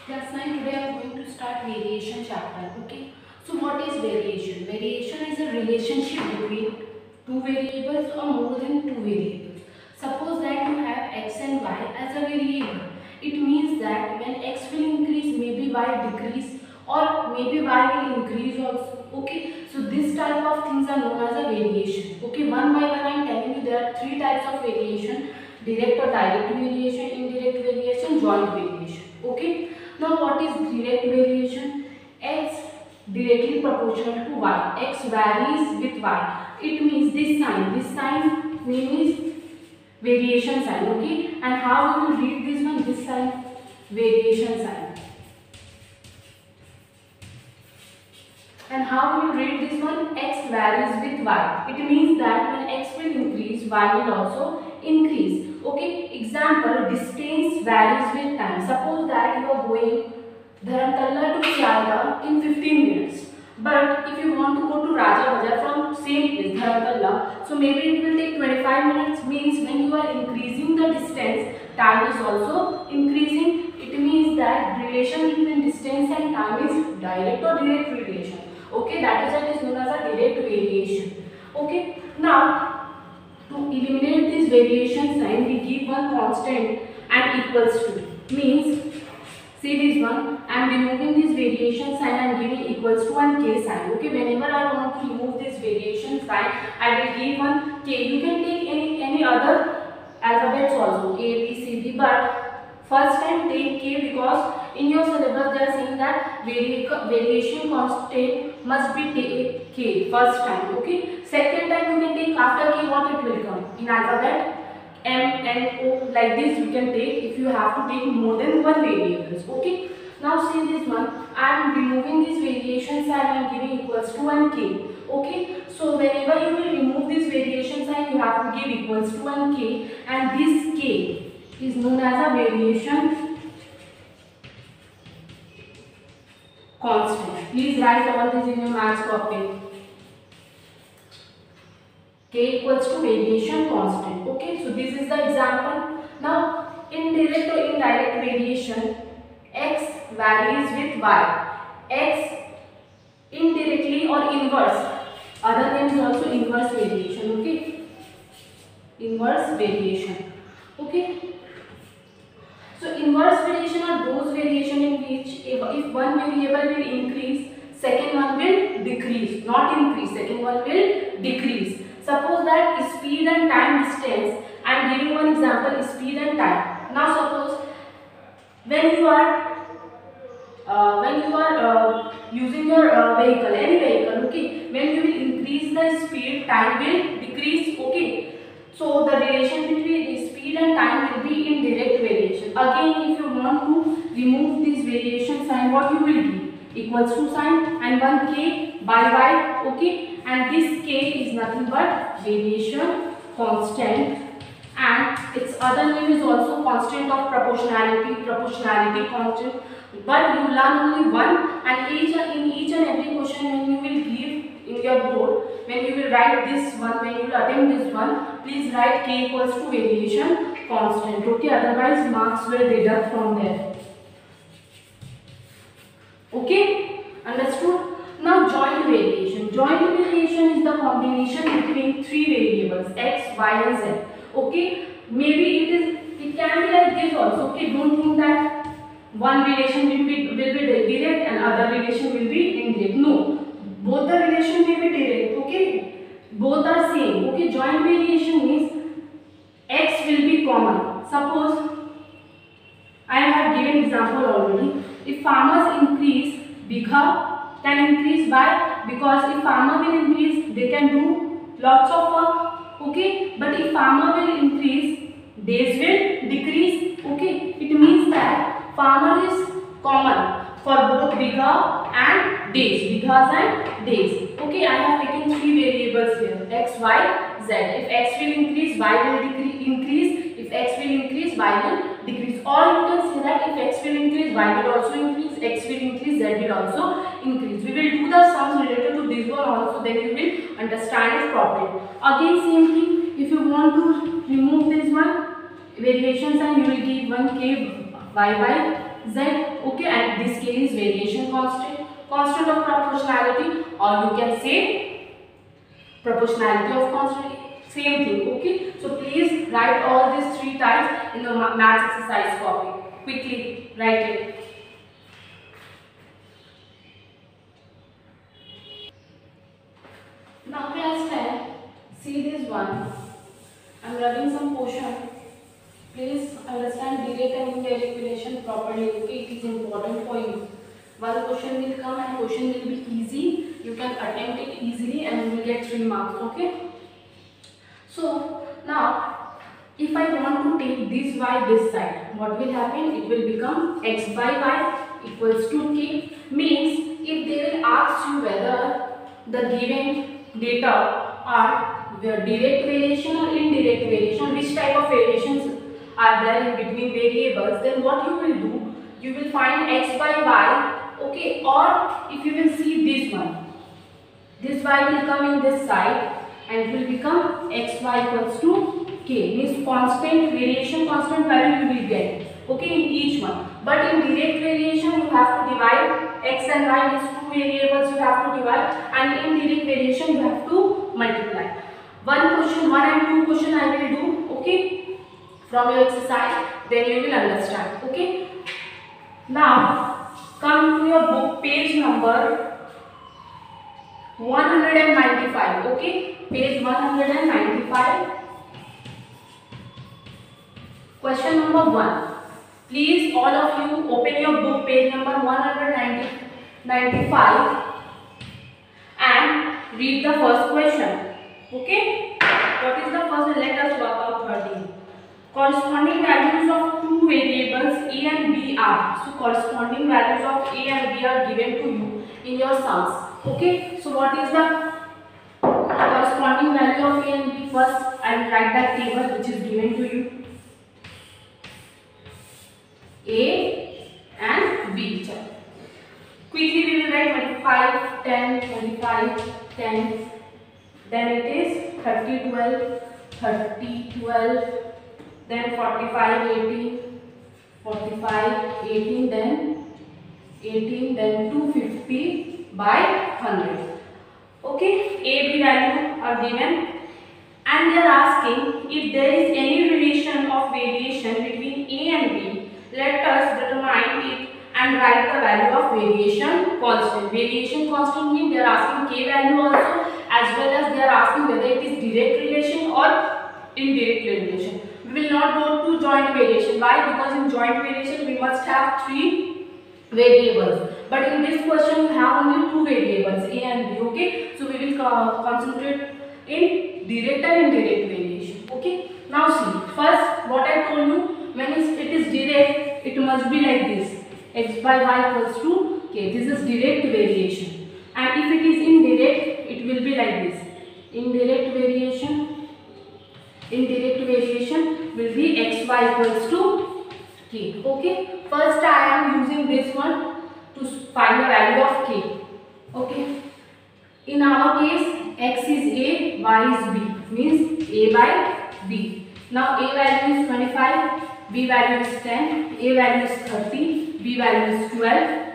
Class 9, today I am going to start variation chapter. Okay. So what is variation? Variation is a relationship between two variables or more than two variables. Suppose that you have x and y as a variable. It means that when x will increase, maybe y decrease, or maybe y will increase also. Okay. So this type of things are known as a variation. Okay. One by one I am telling you there are three types of variation: direct or direct variation, indirect variation, joint variation. Okay. Now what is direct variation? X directly proportional to y. X varies with y. It means this sign name is variation sign. Okay. And how we will read this one? This sign, variation sign. And how we will read this one? X varies with y. It means that when x will increase, y will also increase. Okay. Example, distance varies with time. Suppose that you are going Dharamtala to Sialda in 15 minutes. But if you want to go to Raja Bazaar from same place, Dharamtala, so maybe it will take 25 minutes. Means when you are increasing the distance, time is also increasing. It means that relation between distance and time is direct or direct relation. Okay, that is what is known as a direct variation. Okay, now to eliminate this variation sign, we give one constant and equals to. Means, see this one, I am removing this variation sign and giving equals to one k sign. Okay, whenever I want to remove this variation sign, I will give one k. You can take any other alphabets also, A, B, C, D, but first time take k because in your syllabus they are saying that variation constant must be take k first time. Okay, second time you can take after k what it will come in alphabet. M, N, O, like this you can take if you have to take more than one variables. Okay. Now see this one. I am removing this variation sign and giving equals to 1k. Okay. So whenever you will remove this variation sign, you have to give equals to 1k, and this k is known as a variation constant. Please write all this in your maths copy. K equals to variation constant. Okay, so this is the example. Now, indirect or indirect variation, x varies with y. X indirectly or inverse. Other name is also inverse variation. Okay, inverse variation. Okay. So inverse variation are those variation in which if one variable will increase, second one will decrease. Not increase, second one will decrease. Suppose that speed and time distance. I am giving one example, speed and time. Now suppose when you are using your vehicle, any vehicle, okay, when you will increase the speed, time will decrease. Okay, so the relation between speed and time will be in direct variation. Again, if you want to remove this variation sign, what you will do? Equals to sign and 1k by y. Okay, and this k is nothing but variation constant, and its other name is also constant of proportionality constant. But you learn only one, and in each and every question when you will give in your board, when you will write this one, when you will attempt this one, please write k equals to variation constant. Okay, otherwise marks will deduct from there. Okay, understood? Now joint variation. Joint variation is the combination between three variables x, y and z. Okay, maybe it can be like this also. Okay, don't think that one relation will be direct and other relation will be indirect. No, both the relation may be direct. Okay, both are same. Okay, joint variation means x will be common. Suppose I have given example already. If farmers increase, bigha can increase by, because if farmer will increase, they can do lots of work. Okay, but if farmer will increase, days will decrease. Okay, it means that farmer is common for both bigha and days, bighas and days. Okay, I have taken three variables here, x, y, z. If x will increase, y will increase. If x will increase, y will decrease. Or you can say that if x will increase, y will also increase, x will increase, z will also increase. We will do the sums related to this one also, then you will understand it properly. Again same thing, if you want to remove this one variation sign, you will give 1k y by z. Okay, and this k is variation constant, constant of proportionality, or you can say proportionality of constant, same thing. Okay, so please write all these three types in the maths exercise copy. Quickly write it. Now class 10, see this one. I am writing some portion. Please understand direct and indirect relation properly. Okay, it is important for you. One question will come and question will be easy. You can attempt it easily and you will get 3 marks. Okay. So now, if I want to take this y this side, what will happen? It will become x by y equals to k. Means if they will ask you whether the given data are direct variation or indirect variation, which type of variations are there in between variables, then what you will do, you will find x by y, okay, or if you will see this one, this y will come in this side and it will become xy equals to k, means constant variation, constant value you will get, okay, in each one. But in direct variation you have to divide x and y, these two variables you have to divide, and in direct variation you have to multiply. One and two question I will do, okay, from your exercise, then you will understand. Okay. Now come to your book, page number 195. Okay, page 195. Question number 1. Please all of you open your book, page number 195, and read the first question. Okay, what is the first? Let us work out 13. Corresponding values of two variables a and b are. So corresponding values of a and b are given to you in your sums. Okay, so what is the corresponding value of a and b? First I will write that table which is given to you. A and b. Quickly we will write 25, 10, 25, 10. Then it is 30, 12, 30, 12. Then 45, 18, 45, 18, then 18, then 250 by 100. Okay, A, B value are given, and they are asking if there is any relation of variation between A and B. Let us determine it and write the value of variation constant. Variation constant means they are asking K value also, as well as they are asking whether it is direct relation or indirect relation. We will not go to joint variation. Why? Because in joint variation we must have 3 variables. But in this question you have only 2 variables, A and B. Okay. So we will concentrate in direct and indirect variation. Okay. Now see, first what I told you, when it is direct, it must be like this. X by y equals to k. This is direct variation. And if it is indirect, it will be like this. Indirect variation will be xy equals to k. Okay. First I am using this one to find the value of k. Okay. In our case, x is a, y is b, means a by b. Now a value is 25, b value is 10, a value is 30, b value is 12.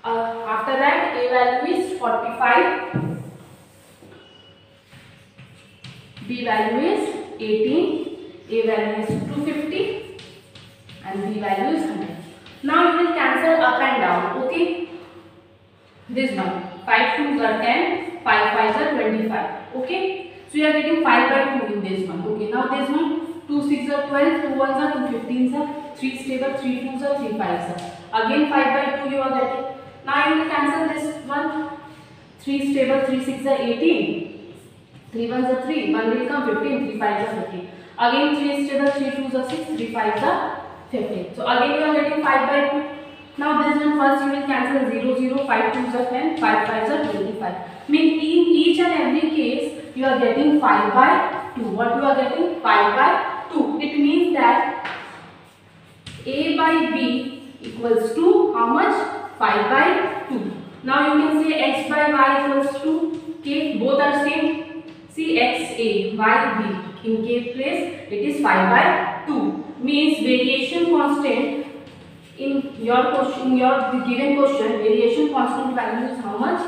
After that, a value is 45, b value is 18, a value is 250, and b value is 100. Now you will cancel up and down. Okay. This one, 5 2s are 10, 5 5s are 25. Okay. So you are getting 5 by 2 in this one. Okay. Now this one, 2 6 are 12, 2 1s are 2 15s are, 3 stable, 3 2s are 3 5s are. Again 5 by 2 you are getting. Now you will cancel this one. 3 stable, 3 6 are 18. 3 1s are 3. 1 will come 15. 3 5s are 15. Again 3 stable, 3 2s are 6. 3 5s are 15. So again you are getting 5 by 2. Now this one, first you will cancel 0 0. 5 2s are 10. 5 5s are 25. Mean in each and every case you are getting 5 by 2. What you are getting? 5 by 2. It means that A by B equals to how much? 5 by 2. Now you can say x by y equals to k. Both are same. See, x a, y b. In k place it is 5 by 2. Means variation constant In your question, your given question, variation constant value is how much?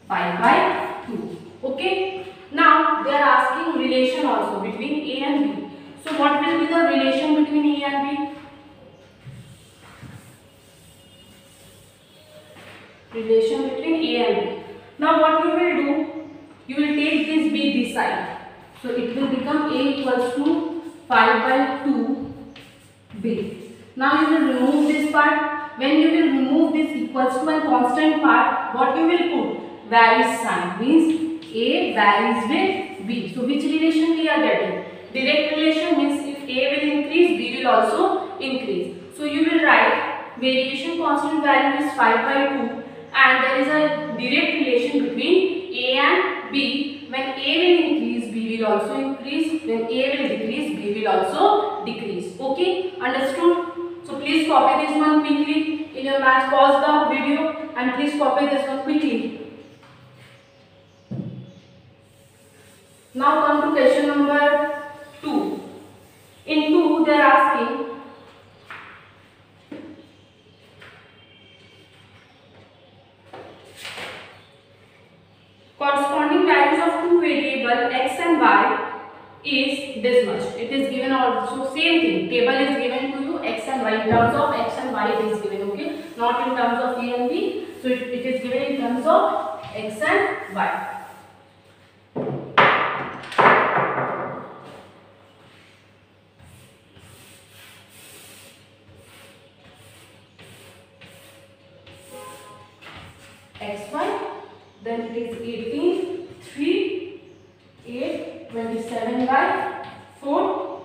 5/2. Okay. Now they are asking relation also between A and B. So what will be the relation between A and B? Relation between A and B. Now what you will do? You will take this B this side. So it will become A equals to 5/2 B. Now you will remove this part. When you will remove this equals to a constant part, what you will put? Varies sign. Means A varies with B. So which relation we are getting? Direct relation means if A will increase, B will also increase. So you will write variation constant value is 5/2 and there is a direct relation between A and B. When A will increase, B will also increase. When A will decrease, B will also decrease. Okay, understood? So please copy this one quickly in your maths. Pause the video and please copy this one quickly. Now come to question number 2. In 2 they are asking corresponding values of two variables x and y is this much. It is given also same thing. Table is given to you x and y. In terms of x and y it is given. Okay, not in terms of A and B. So it is given in terms of x and y. xy, then it is 18, 3, 8, 27 by 4,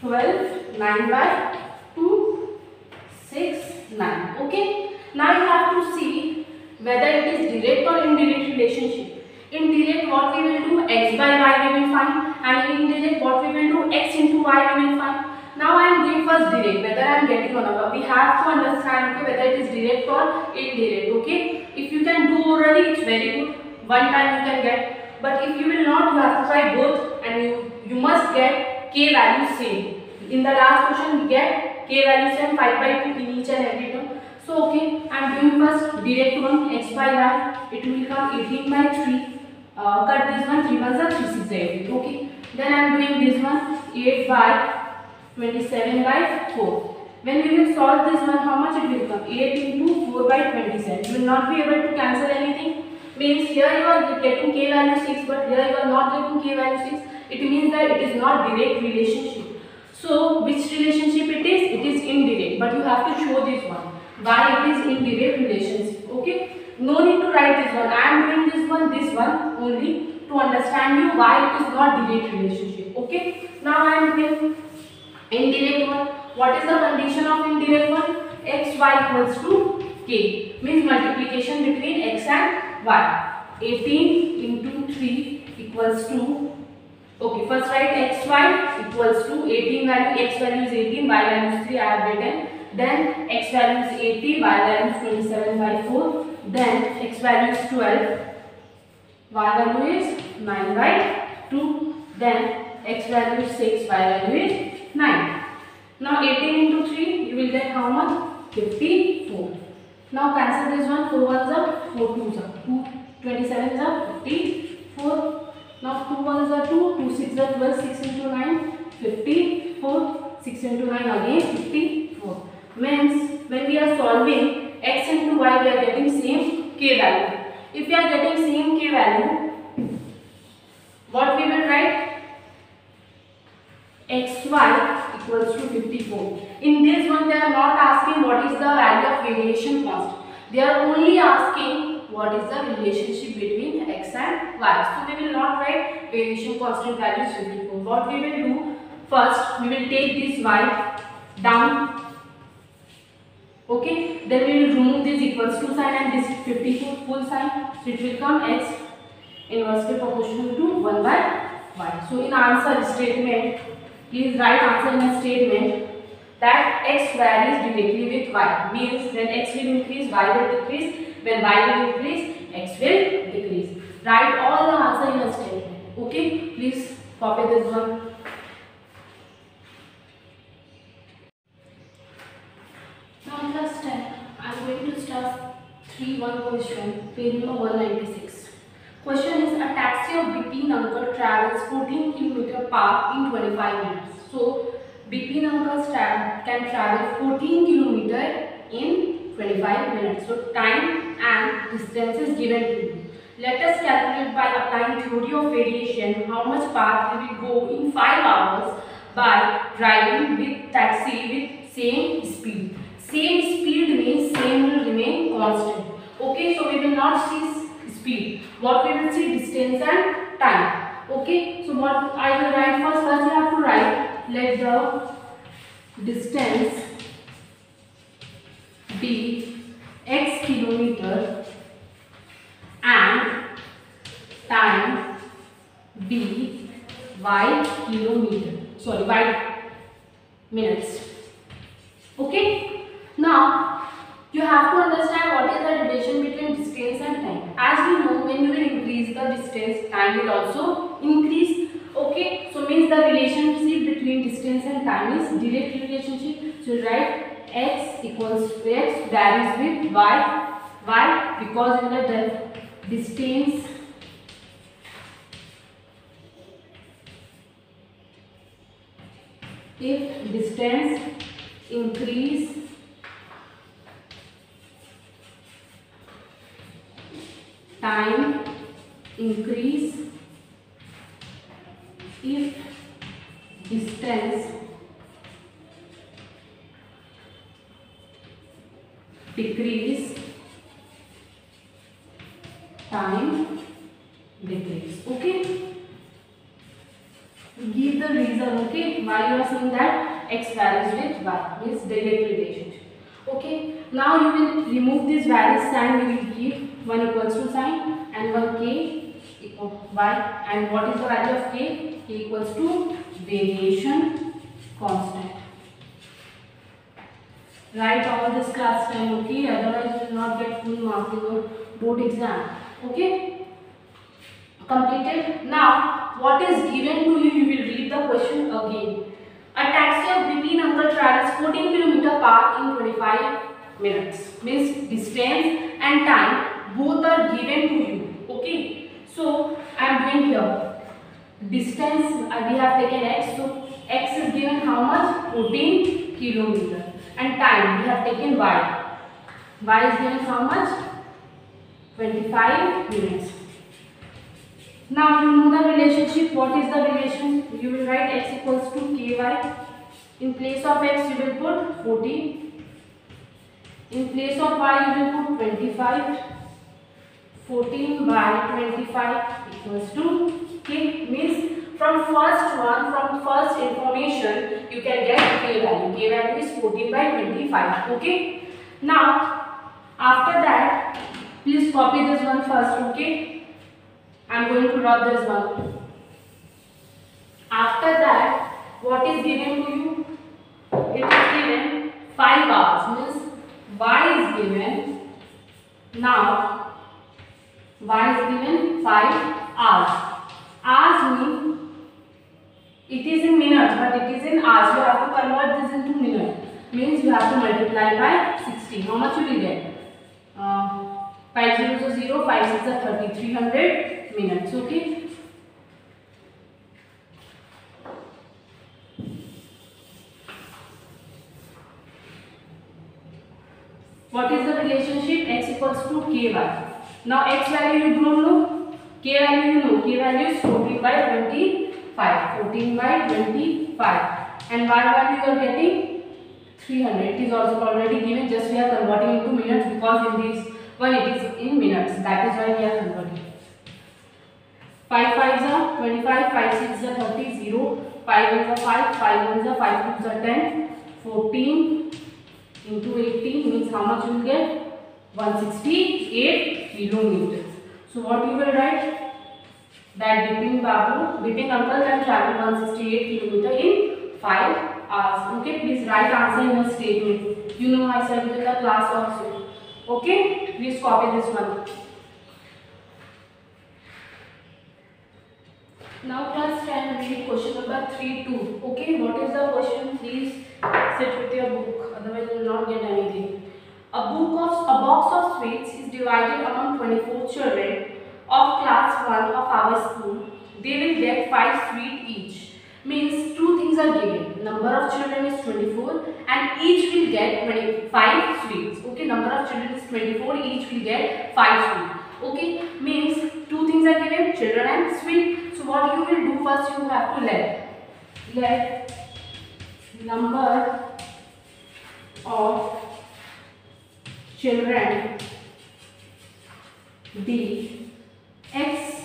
12, 9 by 2, 6, 9. Okay. Now you have to see whether it is direct or indirect relationship. In direct, what we will do? X by y we will find, and in indirect, what we will do? X into y we will find. Now I am doing first direct, whether I am getting or not. We have to understand, okay, whether it is direct or indirect. Okay, if you can do orally, it's very good. One time you can get, but if you will not, you have to try both, and you must get k value same. In the last question, we get k value same 5/2 in each and every term. So okay, I am doing first direct one, x by y. It will become 18 by 3. Cut this one, 3 ones are 3 6 8. Okay, then I am doing this one, 8 by 27 by 4. When we will solve this one, how much it will become? 8 into 4 by 27. You will not be able to cancel anything. Means here you are getting k value 6, but here you are not getting k value 6. It means that it is not direct relationship. So which relationship it is? It is indirect. But you have to show this one. Why it is indirect relationship? Okay. No need to write this one. I am doing this one only to understand you why it is not direct relationship. Okay. Now I am doing indirect one. What is the condition of indirect one? X y equals to k. Means multiplication between x and y. 18 into 3 equals to, okay, first write x y equals to 18 value, x value is 18, y value is 3, I have written. Then x value is 80, y value is 27 by 4. Then x value is 12, y value is 9 by 2. Then x value is 6, y value is 9. Now 18 into 3, you will get how much? 54. Now cancel this one, 4 ones are 4 twos are 2, 27 are 54. Now 2 ones are 2, 2 6 are 12, 6 into 9, 54, 6 into 9 again 54. Means when we are solving x into y, we are getting same k value. If we are getting same k value, what we will write? xy equals to 54. In this one, they are not asking what is the value of variation constant. They are only asking what is the relationship between x and y. So they will not write variation constant value is 54. What we will do? First, we will take this y down. Okay. Then we will remove this equals to sign and this 54 full sign. So it will come x inversely proportional to 1 by y. So in answer statement, please write answer in a statement that x varies directly with y. Means when x will increase, y will decrease. When y will increase, x will decrease. Write all the answer in a statement. Okay. Please copy this one. one question, page number 196. Question is, a taxi of Bipin uncle travels 14 km path in 25 minutes. So Bipin uncle can travel 14 km in 25 minutes. So time and distance is given to you. Let us calculate by applying theory of variation how much path he will go in 5 hours by driving with taxi with same speed. Same speed means same will remain constant. Okay, so we will not see speed. What we will see, distance and time. Okay, so what I will write first, you have to write, let the distance be x kilometer and time be y kilometer. Sorry, y minutes. Okay, now you have to understand what is the relation between distance and time. As we know, when you will increase the distance, time will also increase. Okay, so means the relationship between distance and time is direct relationship. So write x equals to x varies with y. Why? Because in the distance if distance increase, time increase. If distance decrease, time decrease. Okay, give the reason, okay, why you are saying that x varies with y, means direct relationship. Okay, now you will remove this varies sign, you will give 1 equals to sign and 1 k equal y, and what is the value of k? K equals to variation constant. Write all this class time, okay, otherwise you will not get full mark in your board exam. Okay, completed. Now what is given to you, you will read the question again. A taxi of Bipin uncle travels 14 km path in 25 minutes. Means distance and time both are given to you. Okay, so I am doing here. Distance we have taken x, so x is given how much? 14 km, and time we have taken y. Y is given how much? 25 minutes. Now you know the relationship. What is the relation? You will write x equals to ky. In place of x you will put 14. In place of y you will put 25. 14 by 25 equals to k. Means from first information you can get k value. K value is 14 by 25. Okay. Now after that, please copy this one first. Okay, I am going to rub this one. After that, what is given to you? It is given 5 hours. Means y is given. Now y is given 5 hours. Hours means it is in minutes, but it is in hours. You have to convert this into minutes. Means you have to multiply by 60. How much you will get? 5 zeros are 0, 5 6 are 30, 300 minutes. Okay. What is the relationship? X equals to ky. Now x value you don't know, k value you know. K value is 14 by 25. 14 by 25. And y value you are getting 300. It is also already given. Just we are converting into minutes because in this one it is in minutes. That is why we are converting. 5 5s are 25. 5 6s are 30. 0. 5 1s are 5. 5 1s are 5 2s are 10. 14 into 18 means how much you will get? 168 kilometers. So what you will write? That Bipin uncle can travel 168 kilometers in 5 hours. Okay, please write answer in a statement. You know I said in the class also. Okay, please copy this one. Now class 10, read question number 3-2. Okay, what is the question? Please sit with your book, otherwise you will not get anything. A box of sweets is divided number of children is 24 and each will get 25 sweets. Okay, number of children is 24, each will get 5 sweets. Okay, means two things are given, children and sweet. So what you will do, first you have to let number of children be x,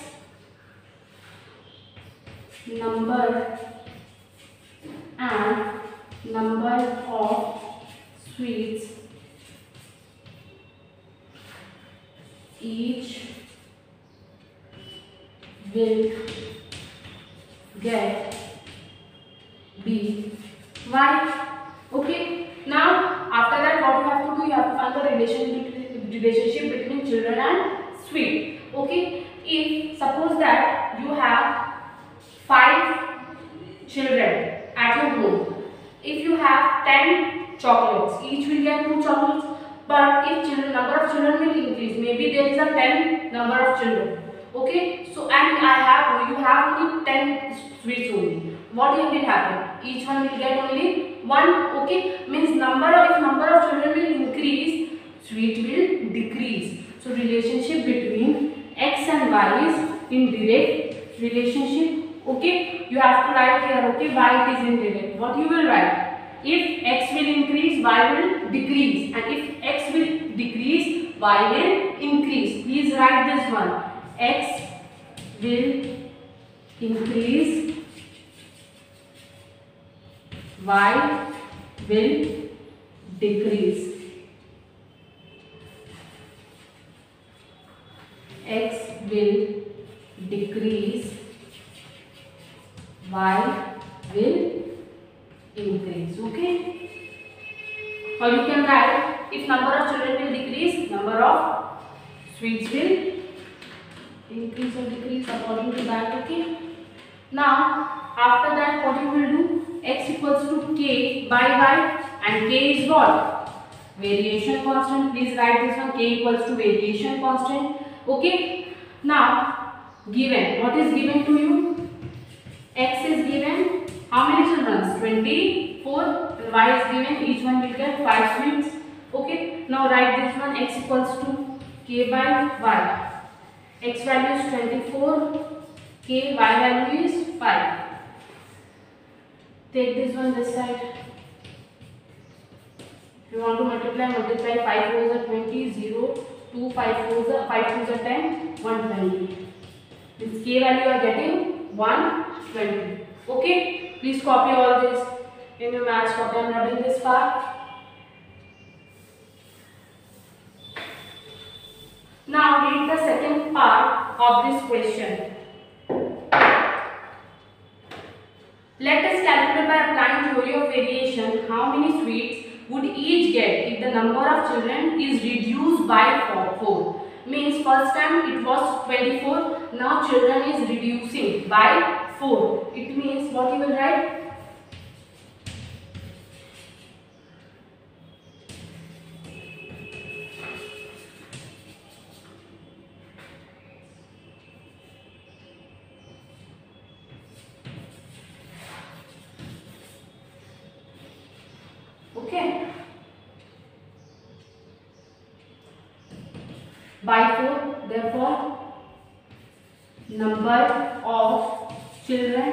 number and number of sweets each will get b y. Okay, now after that what you have to do, you have to find the relationship between children and sweet. Okay, if suppose that you have 5 children at your home, if you have 10 chocolates, each will get 2 chocolates. But if number of children will increase, maybe there is a 10 number of children. Okay, so and you have only 10 sweets only. What will happen? Each one will get only 1. Okay, means if number of children will increase, sweet will decrease. So relationship between x and y is indirect relationship. Okay, you have to write here. Okay, why it is indirect. What you will write? If x will increase, y will decrease, and if x will decrease, y will increase. Please write this one. X will increase, y will decrease. X will decrease, y will increase. Okay, or you can write, if number of children will decrease, number of sweets will increase or decrease according to that. Okay, now after that what you will do, x equals to k by y, and k is what? Variation constant. Please write this one, k equals to variation constant. Okay, now given, what is given to you? X is given, how many children? 24, and y is given, each one will get 5 sweets. Okay, now write this one, x equals to k by y. X value is 24, k, y value is 5. Take this one this side. If you want to multiply 5 4s are 20, 0, 2, 5 4s are 10, 120. This k value you are getting 120. Okay, please copy all this in your maths copy. I am writing this part. Now read the second part of this question. Let us calculate by applying theory of variation how many sweets would each get if the number of children is reduced by 4. Means first time it was 24, now children is reducing by 4. It means what you will write? Okay, by 4, therefore number of children.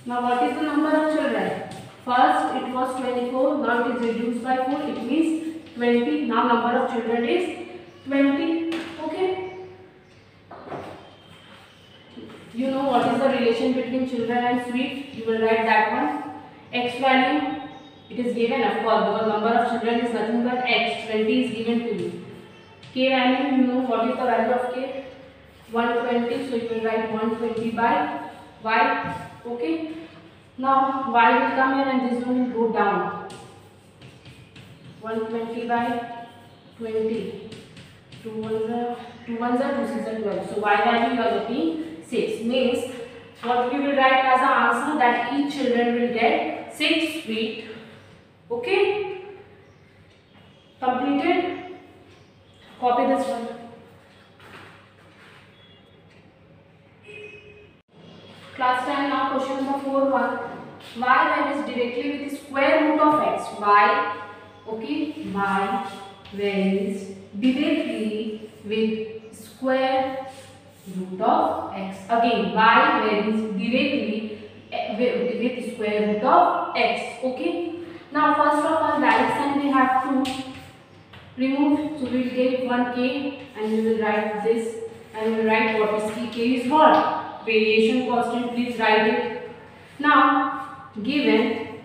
Now what is the number of children? First it was 24, now it is reduced by 4, it means 20. Now number of children is 20. Okay, you know what is the relation between children and sweet. You will write that one. X value, it is given, of course, because number of children is nothing but x. 20 is given to you. K value, you know what is the value of k? 120. So you will write 120 by y. Okay. Now y will come here and this one will go down. 120 by 20. 2 1s are 2 6s are 12. So y value you are getting 6. Means what we will write as an answer, that each children will get 6 sweet. Okay, completed. Copy this one. Class 10 now, question number 4.1. Y value is directly with square root of x. Y, okay, y varies directly with square root of x. Again, y varies directly with square root of x. Okay. Now, first of all, right side we have to remove. So we will take one k and we will write this, and we will write what is k. K is what? Variation constant. Please write it. Now, given,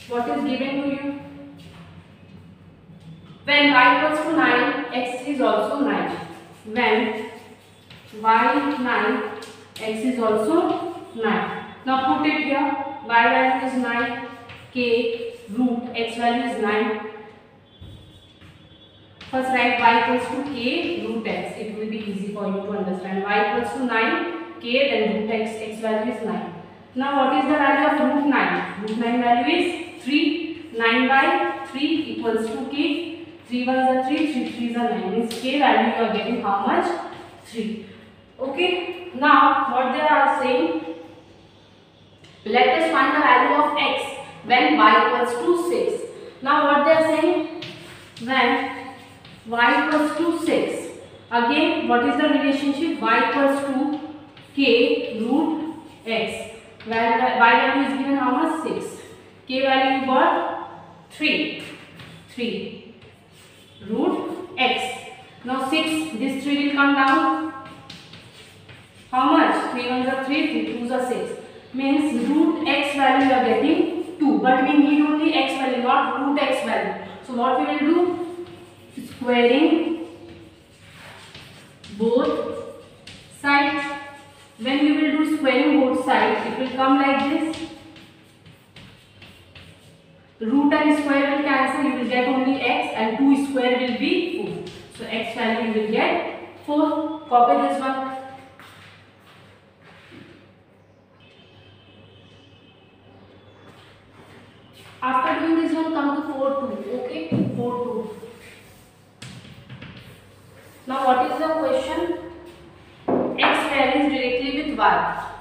what is given to you? When y equals to 9, x is also 9. When y 9, x is also 9. Now put it here. Y value is 9, k root x value is 9. First write y equals to k root x. It will be easy for you to understand. Y equals to 9, k then root x. X value is 9. Now what is the value of root 9? Root 9 value is 3. 9 by 3 equals to k. 3 ones are 3, 3 threes are 9. Means k value you are getting how much? 3. Okay. Now what they are saying? Let us find the value of x when y equals to 6. Now what they are saying? When y equals to 6. Again, what is the relationship? Y equals to k root x. Where y value is given how much? 6. K value you got 3. 3 root x. Now 6, this 3 will come down. How much? 3 ones are 3, 3 twos are 6. Means root x value you are getting 2. But we need only x value, not root x value. So what we will do? Squaring both sides. When you will do squaring both sides, it will come like this. Root and square will cancel, you will get only x, and 2 square will be 4. So x value you will get 4. Copy this one. After doing this one, come to 4 2. Okay, 4 2. Now what is the question? X varies directly with y.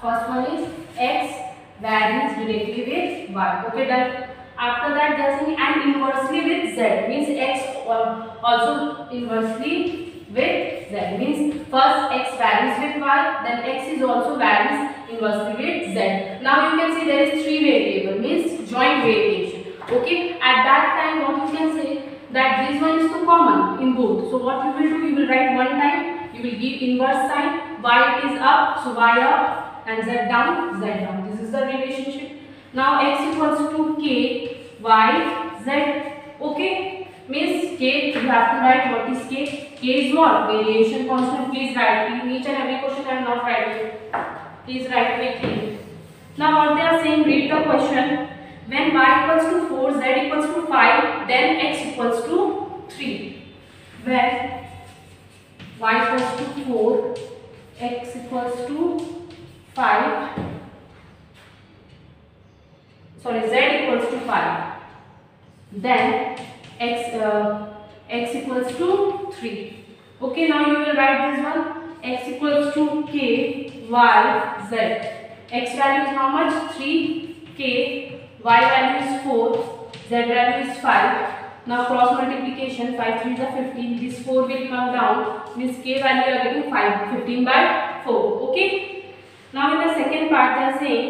First one is x varies directly with y. Okay, done. After that they are saying and inversely with z. Means x also inversely with z. Means first x varies with y, then x is also varies inversely with z. Now you can see there is 3 variable, means joint variation. Okay, at that time what you can say, that this one is too common in both. So what you will do, you will write one time, you will give inverse sign, y it is up, so y up, and z down, z down. This is the relationship. Now x equals to k, y, z. Okay, means k, you have to write what is k. K is what? Variation constant. Please write. In each and every question I am not writing. Please write quickly. Now what they are saying, read the question. When y equals to 4, z equals to 5, then x equals to 3. When y equals to 4, x equals to 5, sorry, z equals to 5, then x equals to 3. Okay, now you will write this one. X equals to k, y, z. X value is how much? 3, k. Y value is 4, z value is 5. Now cross multiplication, 5 3 is 15. This 4 will come down. Means k value you are getting 15 by 4. Okay. Now in the second part they are saying,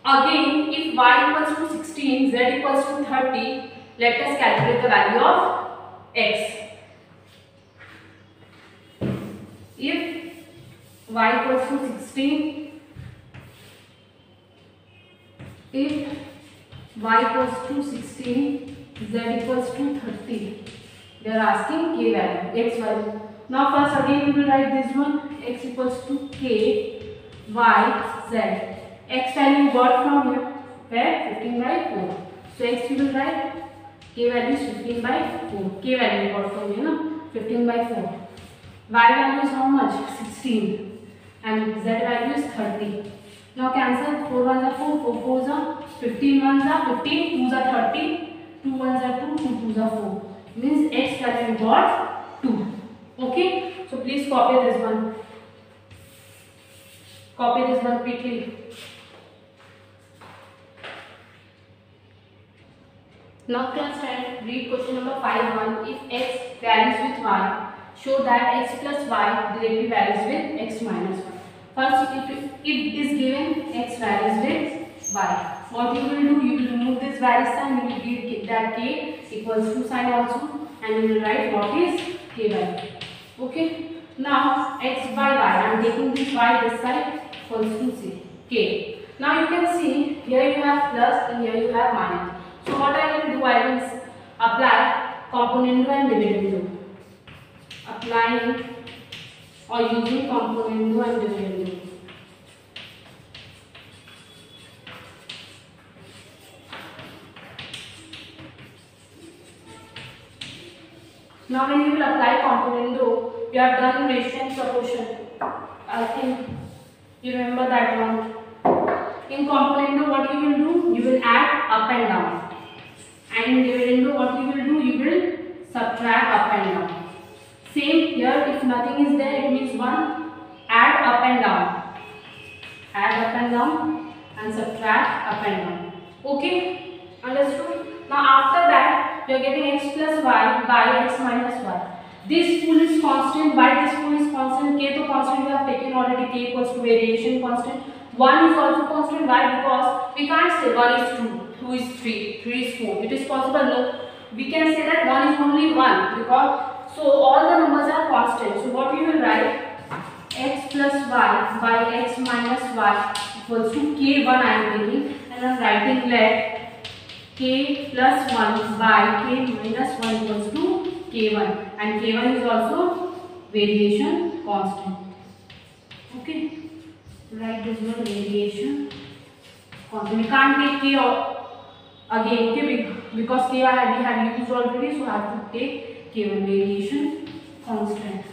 again if y equals to 16, z equals to 30, let us calculate the value of x. If y equals to 16, if y equals to 16, z equals to 30, they are asking k value, x value. Now first again we will write this one, x equals to k, y, z. X value you got from here, where? 15 by 4. So x you will write, k value is 15 by 4. K value you got from here, no? 15 by 4. Y value is how much? 16. And z value is 30. Now cancel, 4 ones are 4, 4 fours are 15 ones are 15, 2s are 30, 2 ones are 2, 2 twos are 4. Means x value you got 2. Okay, so please copy this one. Copy this one quickly. Now class 10, read question number 5.1. If x varies with y, show that x plus y directly varies with x minus y. First, if it is given x varies with y, what you will do, you will remove this vary sign, you will give that k equals to sign also, and you will write what is k by y. Okay. Now x by y, I am taking this y this side equals to c k. Now you can see here you have plus and here you have minus. So what I will do, I will apply componendo and dividendo. Applying or using componendo and dividendo. Now when you will apply componendo, you have done ratio and proportion. I think you remember that one. In componendo, what you will do? You will add up and down. And in dividendo, what you will do? You will subtract up and down. Same here, if nothing is there, it means 1. Add up and down. Add up and down and subtract up and down. Okay? Understood? Now after that, you are getting x plus y by x minus y. This full is constant. Why this full is constant? K to constant we have taken already. K equals to variation constant. 1 is also constant. Why? Because we can't say 1 is 2, 2 is 3, 3 is 4. It is possible? No. We can say that 1 is only 1 because so all the numbers are constant. So what we will write? X plus y by x minus y equals to k1 I am taking, and I am writing let k plus 1 by k minus 1 equals to k1, and k1 is also variation constant. Okay. Write this one variation constant. We can't take k again, okay, because k we have used already, so I have to take k1 variation constant.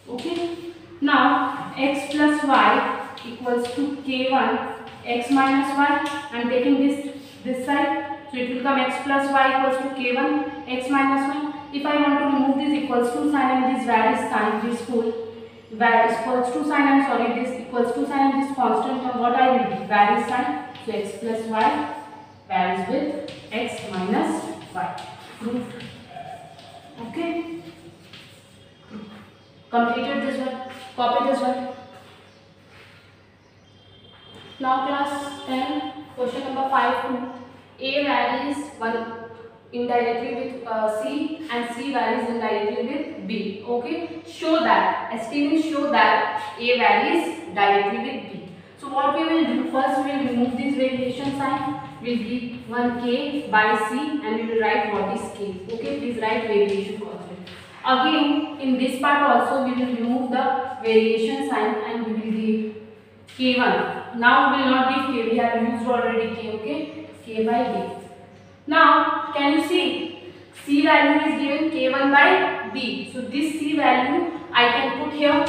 Okay. Now x plus y equals to k1 x minus y. I am taking this side, so it will come x plus y equals to k1 x minus 1. If I want to remove this equals to sign and this varies sign, this full equals to sign, I'm sorry, this equals to sign and this constant term, what I will do? Varies sign. So x plus y varies with x minus y. Proved. Okay. Completed this one. Copy this one. Now class 10, question number 5.2. A varies indirectly with C and C varies indirectly with B. Okay. Show that. Estimates show that A varies directly with B. So what we will do, first we will remove this variation sign. We will give one K by C and we will write what is K. Okay. Please write variation constant. Again, in this part also we will remove the variation sign and we will give K1. Now we will not give K, we have used already K, okay? K by B. Now, can you see? C value is given K1 by B. So this C value I can put here.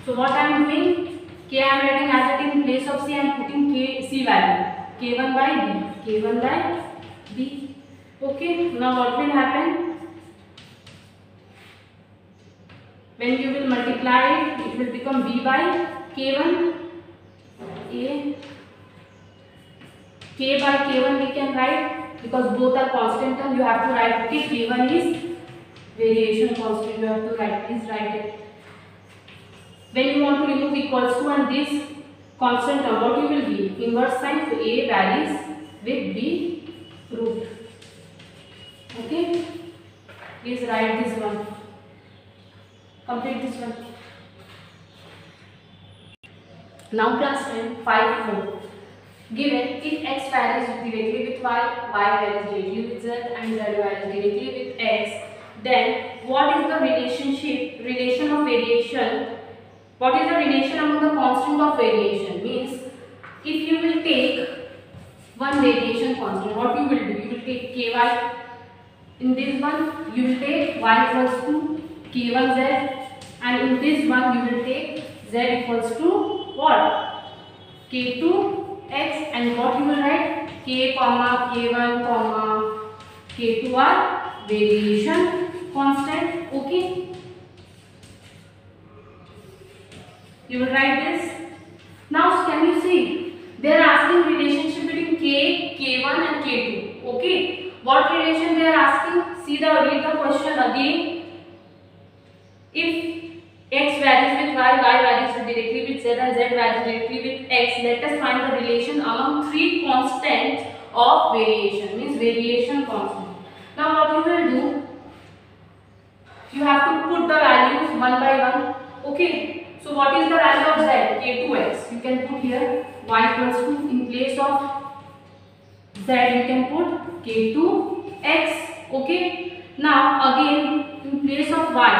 So what I am doing? K I am writing as it in place of C, I am putting K C value. K1 by B. K1 by B. Okay. Now what will happen? When you will multiply it, it will become B by K1. A. K by K1 we can write because both are constant term. You have to write okay, K1 is variation constant. You have to write. Please write it. When you want to remove equals to and this constant term, what you will give? Inverse sign. So A varies with B. Proved. Okay. Please write this one. Complete this one. Now class 10, 5.4. Given if x varies directly with y, y varies directly with z and z varies directly with x, then what is the relation of variation? What is the relation among the constant of variation? Means if you will take one variation constant, what you will do? You will take ky. In this one, you will take y equals to k1z, and in this one, you will take z equals to what? K2 x, and what you will write? K comma K1 comma K2 are variation constant. Okay. You will write this. Now can you see? They are asking relationship between K, K1 and K2. Okay. What relation they are asking? See the read the question again. If x varies with y, y varies directly with z, and z varies directly with x, let us find the relation among three constants of variation. Means variation constant. Now what you will do? You have to put the values one by one. Okay. So what is the value of z? K2x. You can put here y equals to, in place of z you can put K2x. Okay. Now again in place of y,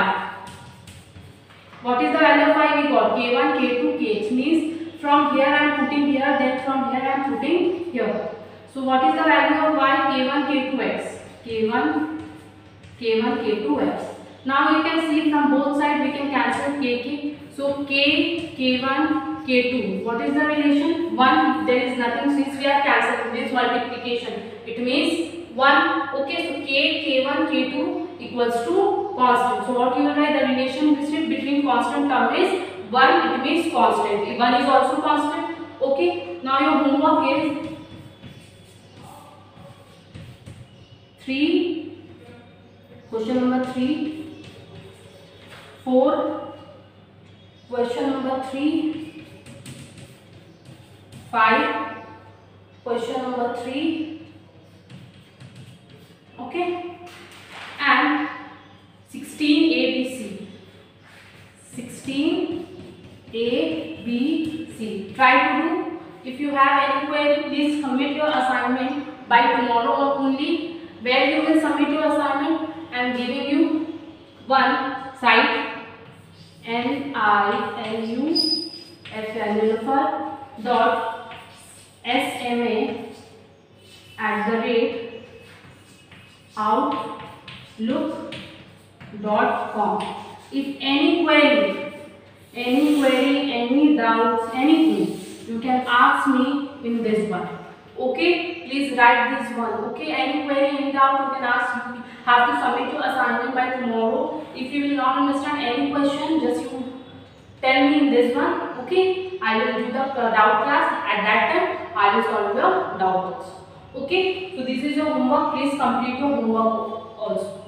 what is the value of y? We got K1, K2, Kh. Means from here I am putting here, then from here I am putting here. So what is the value of y? K1, K2x. K1, K1, K2x. Now you can see from both sides we can cancel K. So K, K1, K2. What is the relation? 1. There is nothing since we are cancelling this multiplication. It means 1. Okay, so K, K1, K2 equals to constant. So what you will write? The relationship between constant term is 1. It means constant. 1 is also constant. Okay. Now your homework is 3. Question number 3. 4. Question number 3. 5. Question number 3. Okay. And 16 ABC. 16 ABC. Try to do. If you have any query, please submit your assignment by tomorrow only. Where you will submit your assignment? I am giving you one site, niulufar.sma@outlook.com. If any query, any doubts, anything, you can ask me in this one. Okay, please write this one. Okay, any query, any doubt, you can ask. You have to submit your assignment by tomorrow. If you will not understand any question, just you tell me in this one. Okay, I will do the doubt class. At that time, I will solve your doubts. Okay, so this is your homework. Please complete your homework also.